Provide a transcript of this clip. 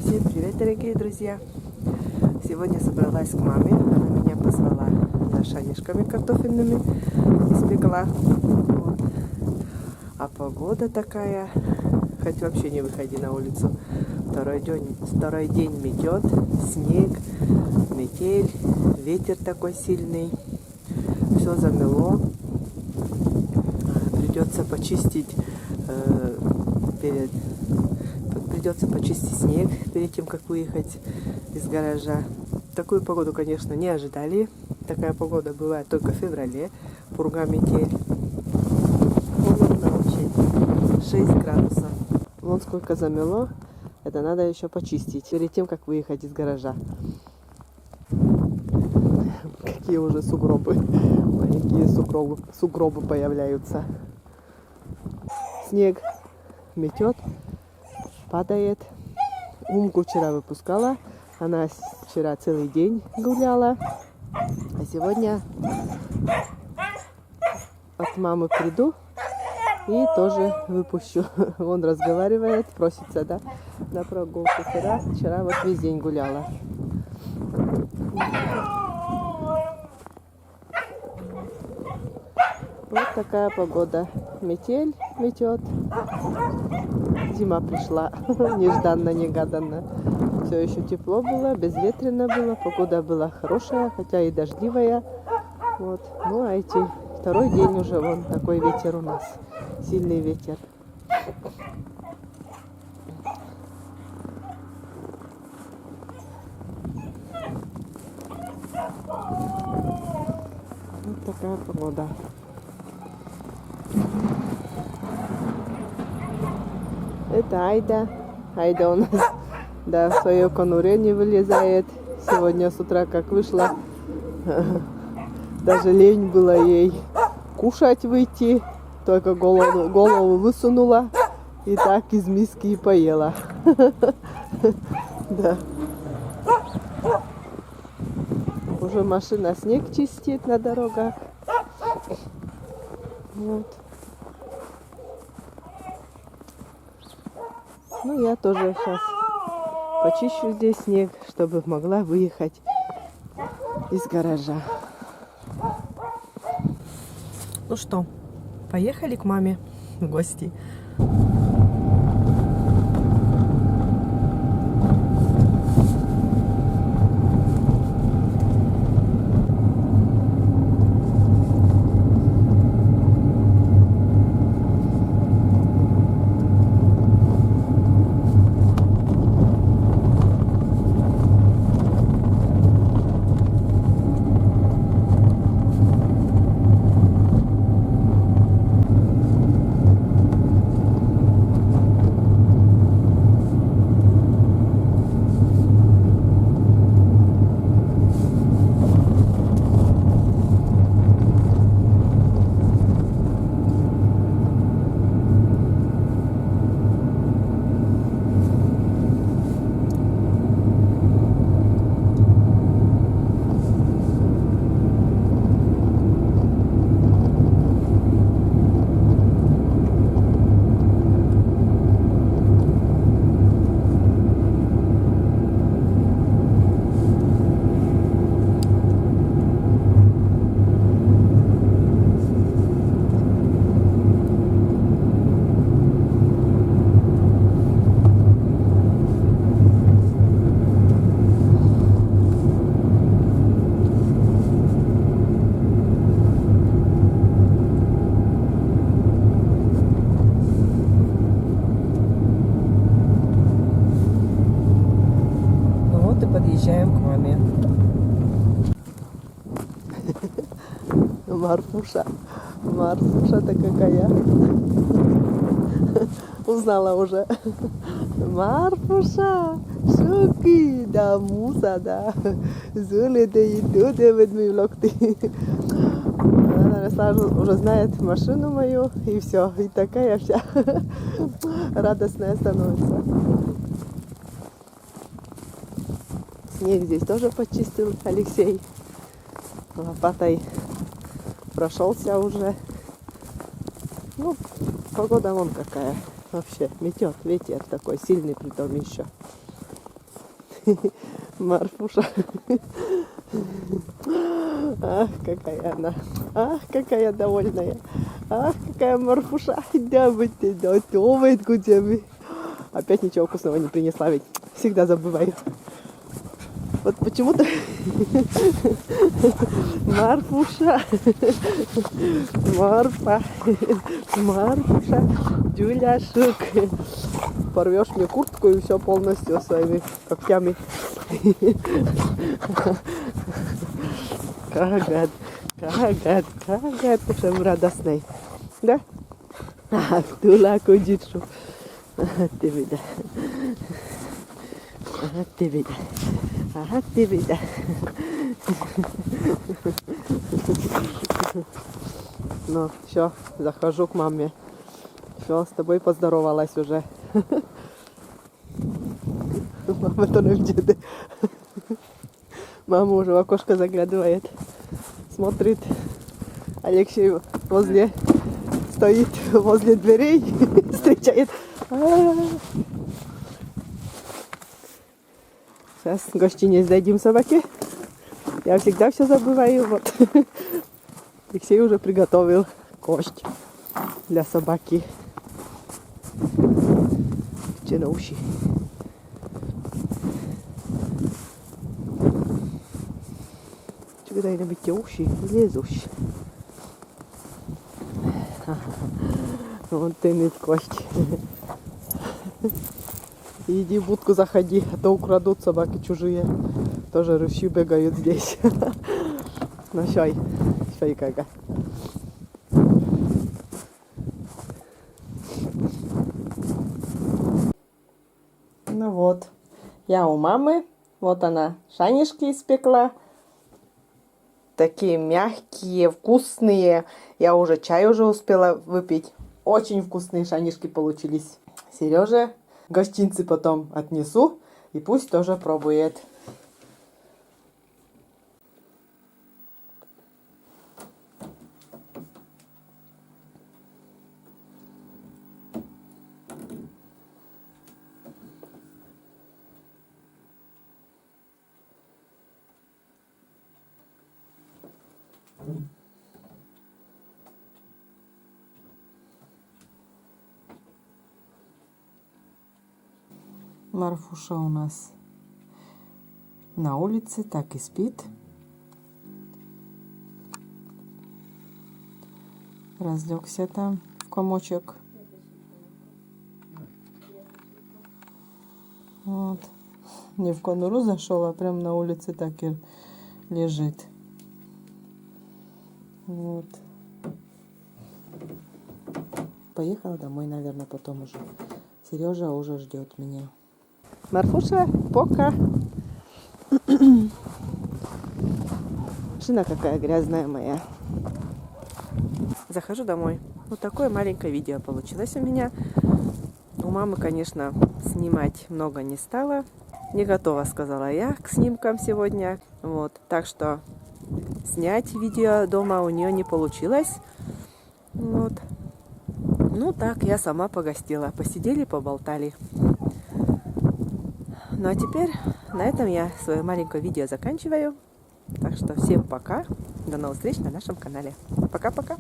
Всем привет, дорогие друзья! Сегодня собралась к маме. Она меня позвала за шанишками картофельными, испекла. Вот. А погода такая, хоть вообще не выходи на улицу. Второй день метет, снег, метель, ветер такой сильный. Все замело. Придется почистить снег перед тем, как выехать из гаража. Такую погоду, конечно, не ожидали. Такая погода бывает только в феврале. Пурга, метель. Холодно очень. 6 градусов. Вон сколько замело. Это надо еще почистить перед тем, как выехать из гаража. Какие уже сугробы. Маленькие сугробы появляются. Снег метет, падает. Умку вчера выпускала. Она вчера целый день гуляла. А сегодня от мамы приду и тоже выпущу. Он разговаривает, просится, да, на прогулку. Вчера вот весь день гуляла. Вот такая погода. Метель метет. Зима пришла. Нежданно-негаданно. Все еще тепло было, безветренно было. Погода была хорошая, хотя и дождливая. Вот. Ну а второй день уже вон такой ветер у нас. Сильный ветер. Вот такая погода. Это Айда. Айда у нас, да, в свое конуре не вылезает. Сегодня с утра как вышла, даже лень было ей кушать выйти. Только голову высунула и так из миски и поела. Да. Уже машина снег чистит на дорогах. Вот. Ну, я тоже сейчас почищу здесь снег, чтобы могла выехать из гаража. Ну что, поехали к маме в гости. Подъезжаем к маме. Марфуша-то какая. Узнала уже. Марфуша, шоки, да, муса, да. Зулеты и туды ведьми влогты. Она сразу уже знает машину мою, и все. И такая вся радостная становится. Снег здесь тоже почистил Алексей. Лопатой прошелся уже. Ну, погода вон какая. Вообще метет, ветер такой сильный, притом еще. Марфуша. Ах, какая она. Ах, какая довольная. Ах, какая Марфуша. Да, будьте готовы к тебе. Опять ничего вкусного не принесла, ведь всегда забываю. Вот почему-то Марфуша, Марфа, Марфуша, Дюляшек. Порвешь мне куртку и все полностью своими когтями. Кагат, уже радостный. Да? Ах, тула кудитшу. Ты вида. Ага, ты вида. Ага, ты вида. Ну, все, захожу к маме. Все, с тобой поздоровалась уже. Мама то не где-то. Мама уже в окошко заглядывает. Смотрит. Алексей стоит возле дверей. Встречает. Сейчас в гостинице дадим собаке. Я всегда все забываю. Вот. Алексей уже приготовил кость для собаки. Чиноуши. Когда я быть уши, лезущие. Вот ты иметь кость. Иди в будку заходи, а то украдут собаки чужие. Тоже рысью бегают здесь. Ну щой кага. Ну вот, я у мамы. Вот она шанишки испекла. Такие мягкие, вкусные. Я уже чай успела выпить. Очень вкусные шанишки получились. Сереже гостинцы потом отнесу. И пусть тоже пробует. Марфуша у нас на улице так и спит. Разлегся там в комочек. Вот. Не в конуру зашел, а прям на улице так и лежит. Вот. Поехала домой, наверное, потом уже. Сережа уже ждет меня. Марфуша, пока. Машина какая грязная моя. Захожу домой. Вот такое маленькое видео получилось у меня. У мамы, конечно, снимать много не стала. Не готова, сказала я, к снимкам сегодня. Вот. Так что снять видео дома у нее не получилось. Вот. Ну так, я сама погостила. Посидели, поболтали. Ну а теперь на этом я свое маленькое видео заканчиваю. Так что всем пока. До новых встреч на нашем канале. Пока-пока.